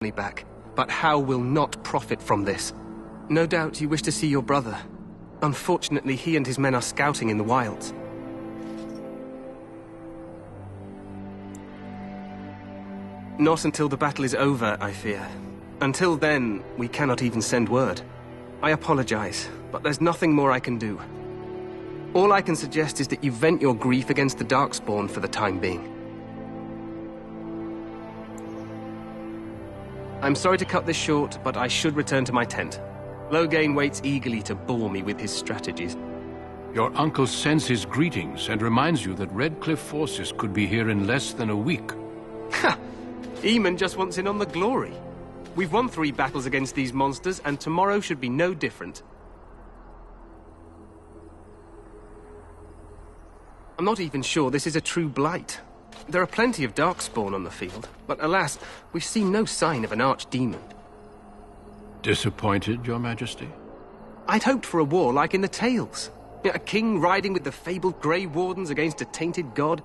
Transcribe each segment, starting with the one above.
me back, but Hao will not profit from this. No doubt you wish to see your brother. Unfortunately, he and his men are scouting in the wilds. Not until the battle is over, I fear. Until then, we cannot even send word. I apologize, but there's nothing more I can do. All I can suggest is that you vent your grief against the Darkspawn for the time being. I'm sorry to cut this short, but I should return to my tent. 𝐤𝐤𝐤 waits eagerly to bore me with his strategies. Your uncle sends his greetings and reminds you that Red Cliff forces could be here in less than a week. Ha! Eamon just wants in on the glory. We've won 3 battles against these monsters, and tomorrow should be no different. I'm not even sure this is a true blight. There are plenty of Darkspawn on the field, but alas, we've seen no sign of an archdemon. Disappointed, Your Majesty? I'd hoped for a war like in the tales. A king riding with the fabled Grey Wardens against a tainted god.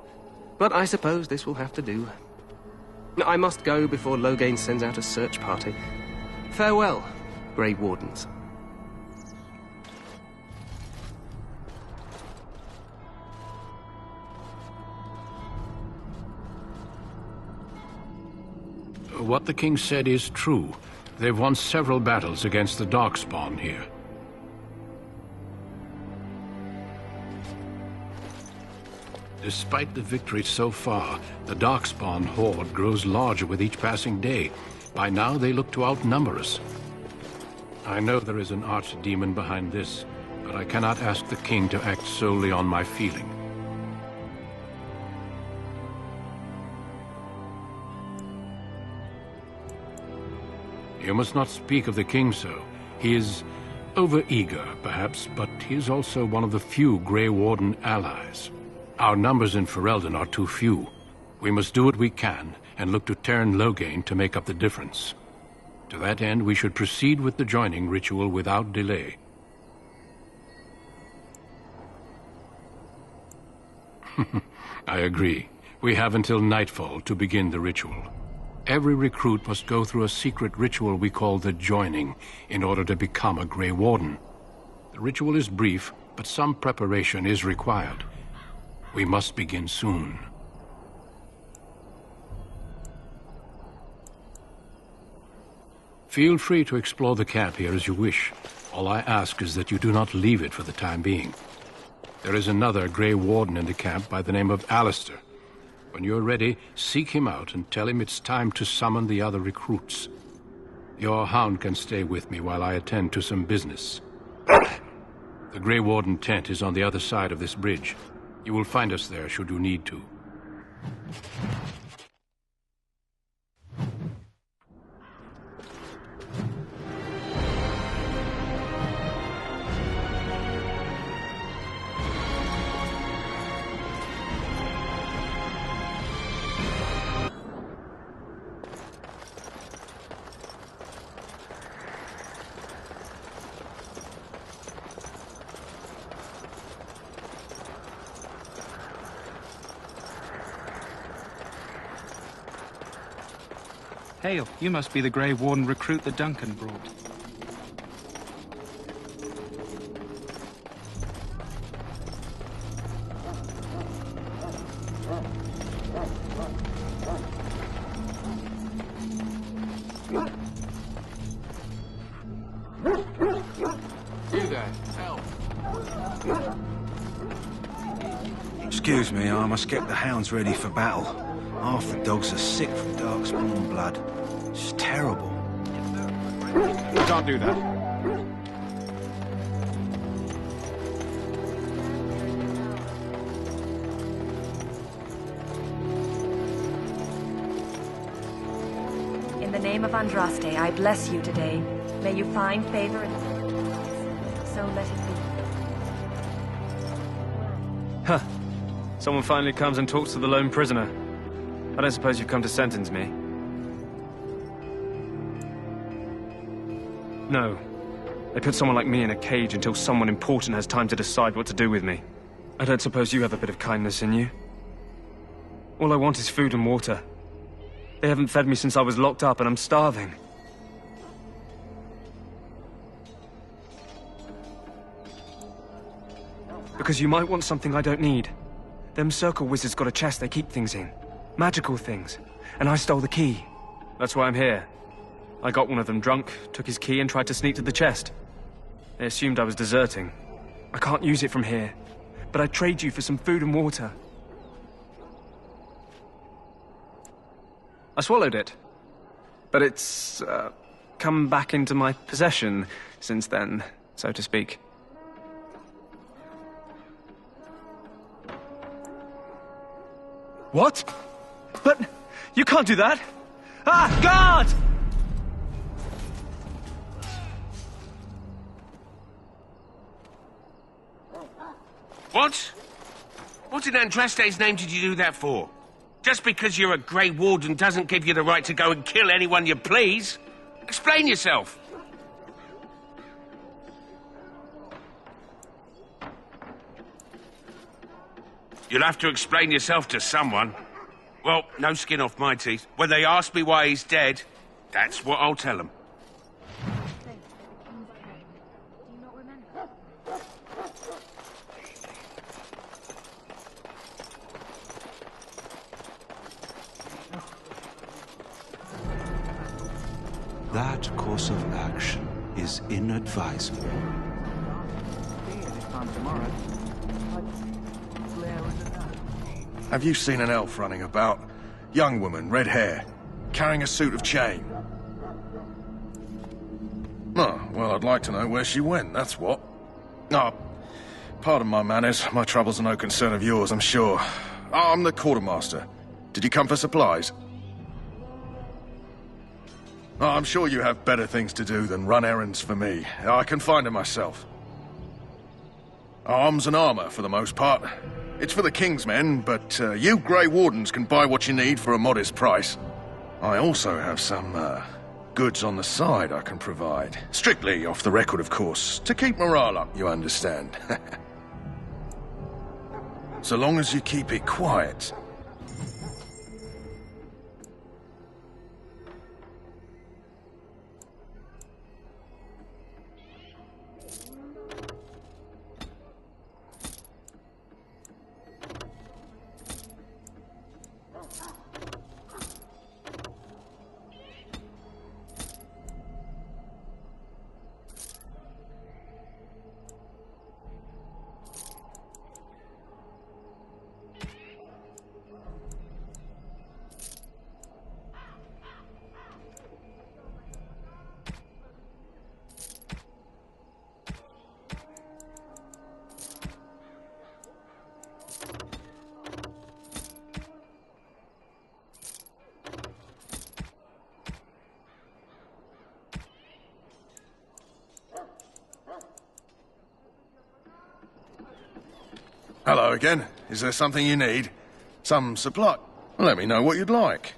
But I suppose this will have to do. I must go before 𝐤𝐤𝐤 sends out a search party. Farewell, Grey Wardens. What the king said is true. They've won several battles against the Darkspawn here. Despite the victory so far, the Darkspawn horde grows larger with each passing day. By now, they look to outnumber us. I know there is an archdemon behind this, but I cannot ask the king to act solely on my feeling. You must not speak of the king so. He is over-eager, perhaps, but he is also one of the few Grey Warden allies. Our numbers in Ferelden are too few. We must do what we can and look to turn 𝐤𝐤𝐤 to make up the difference. To that end, we should proceed with the joining ritual without delay. I agree. We have until nightfall to begin the ritual. Every recruit must go through a secret ritual we call the joining in order to become a Grey Warden. The ritual is brief, but some preparation is required. We must begin soon. Feel free to explore the camp here as you wish. All I ask is that you do not leave it for the time being. There is another Grey Warden in the camp by the name of Alistair. When you're ready, seek him out and tell him it's time to summon the other recruits. Your hound can stay with me while I attend to some business. The Grey Warden tent is on the other side of this bridge. You will find us there should you need to. Hail, you must be the Grey Warden recruit that Duncan brought. You there, help! Excuse me, I must get the hounds ready for battle. Half the dogs are sick from Darkspawn blood. It's terrible. You can't do that. In the name of Andraste, I bless you today. May you find favor in so let it be. Huh. Someone finally comes and talks to the lone prisoner. I don't suppose you've come to sentence me? No. They put someone like me in a cage until someone important has time to decide what to do with me. I don't suppose you have a bit of kindness in you? All I want is food and water. They haven't fed me since I was locked up, and I'm starving. Because you might want something I don't need. Them circle wizards got a chest they keep things in. Magical things. And I stole the key. That's why I'm here. I got one of them drunk, took his key and tried to sneak to the chest. They assumed I was deserting. I can't use it from here. But I'd trade you for some food and water. I swallowed it. But it's, come back into my possession since then, so to speak. What? But you can't do that! Ah, guard! What? What in Andraste's name did you do that for? Just because you're a Grey Warden doesn't give you the right to go and kill anyone you please. Explain yourself. You'll have to explain yourself to someone. Well, no skin off my teeth. When they ask me why he's dead, that's what I'll tell them. That course of action is inadvisable. Have you seen an elf running about? Young woman, red hair, carrying a suit of chain. Oh, well, I'd like to know where she went, that's what. Oh, pardon my manners. My troubles are no concern of yours, I'm sure. Oh, I'm the quartermaster. Did you come for supplies? Oh, I'm sure you have better things to do than run errands for me. I can find them myself. Arms and armor, for the most part. It's for the King's men, but you Grey Wardens can buy what you need for a modest price. I also have some goods on the side I can provide. Strictly off the record, of course, to keep morale up, you understand. So long as you keep it quiet. Hello again. Is there something you need? Some supply? Let me know what you'd like.